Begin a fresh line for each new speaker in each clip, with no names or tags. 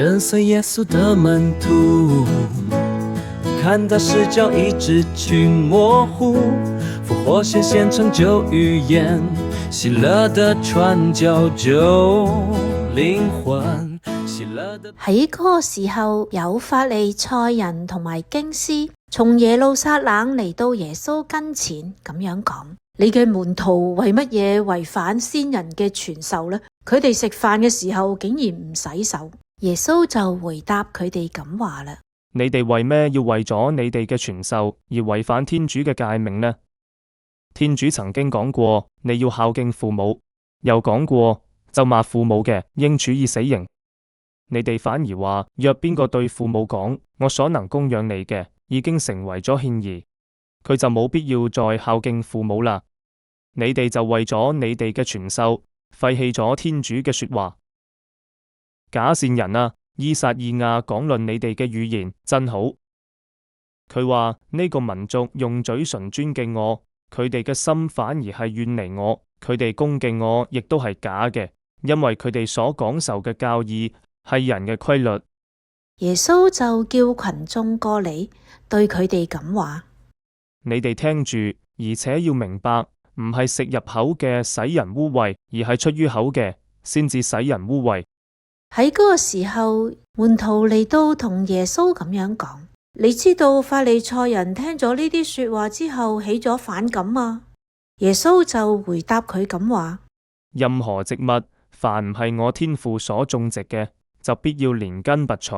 跟随耶稣的门徒，看他视角一直去模糊，复活显成就预言，喜樂的傳教救靈魂。
喺嗰個時候，有法利賽人同埋經師從耶路撒冷嚟到耶穌跟前，咁樣講：你嘅門徒為乜嘢違反先人嘅傳授呢？佢哋食飯嘅時候竟然唔洗手。耶穌就回答佢哋咁話啦：
你哋為咩要為咗你哋嘅傳授而違反天主嘅誡命呢？天主曾經講過，你要孝敬父母，又講過，咒罵父母嘅應處以死刑。你哋反而話，若邊個對父母講，我所能供養你嘅已經成為咗獻儀，佢就冇必要再孝敬父母啦。你哋就為咗你哋嘅傳授，廢棄咗天主嘅說話。假善人啊，依撒意亞講論你哋嘅語言真好。佢話呢個民族用嘴唇尊敬我，佢哋嘅心反而係遠離我，佢哋恭敬我亦都係假嘅，因為佢哋所講授嘅教義係人嘅規律。
耶穌就叫群眾過嚟，對佢哋咁話：
你哋聽住，而且要明白，唔係食入口嘅使人污穢，而係出於口嘅先至使人污穢。
喺嗰個時候，門徒嚟到同耶穌咁樣講：你知道法利賽人聽咗呢啲說話之後起咗反感嗎？耶穌就回答佢咁話：
任何植物，凡唔係我天父所種植嘅，就必要連根拔除。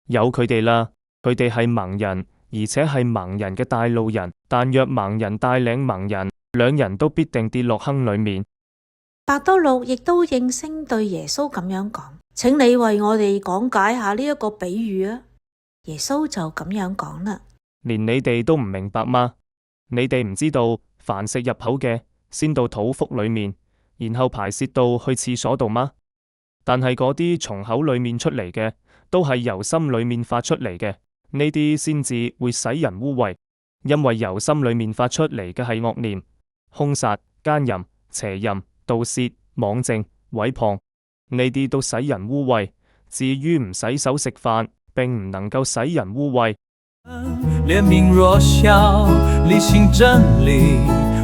有佢哋啦，佢哋係盲人，而且係盲人嘅帶路人。但若盲人帶領盲人，兩人都必定跌落坑裏面。
伯多祿亦都應聲對耶穌咁樣講：請你為我哋講解下呢一個比喻啊！耶穌就咁樣講啦：
連你哋都唔明白嗎？你哋唔知道，凡食入口嘅，先到肚腹裏面，然後排泄到去廁所度嗎？但係嗰啲從口裏面出嚟嘅，都係由心裏面發出嚟嘅，呢啲先至會使人污穢，因為由心裏面發出嚟嘅係惡念、兇殺、奸淫、邪淫、盜竊、妄證、毀謗，呢啲都使人污穢。至於唔洗手食飯，並唔能夠使人污穢。
憐憫弱小，理性真理，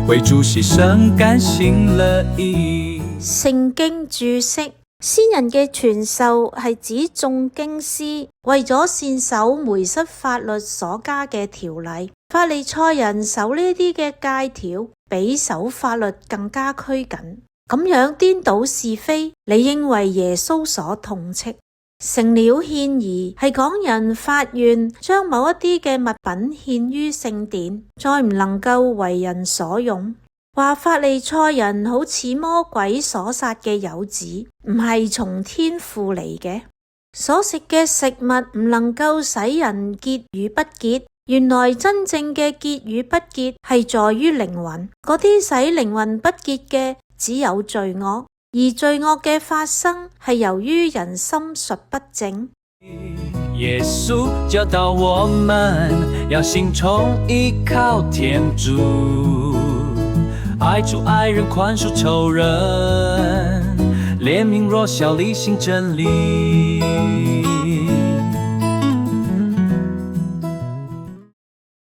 為主犧牲甘心樂意。
聖經注釋：先人嘅傳授係指眾經師為咗善守梅瑟法律所加嘅條例，法利賽人守呢啲嘅誡條比守法律更加拘謹，咁樣顛倒是非，理應為耶穌所痛斥。成了獻儀係講人發願將某一啲嘅物品獻於聖典，再唔能夠為人所用。話法利賽人好似魔鬼所殺嘅幼子，唔係從天父嚟嘅。所食嘅食物唔能夠使人潔與不潔，原來真正嘅潔與不潔係在於靈魂。嗰啲使靈魂不潔嘅只有罪惡，而罪惡嘅發生係由於人心術不正。
耶穌教導我們要心從依靠天主，愛主愛人寬恕仇人，憐憫弱小理性真理。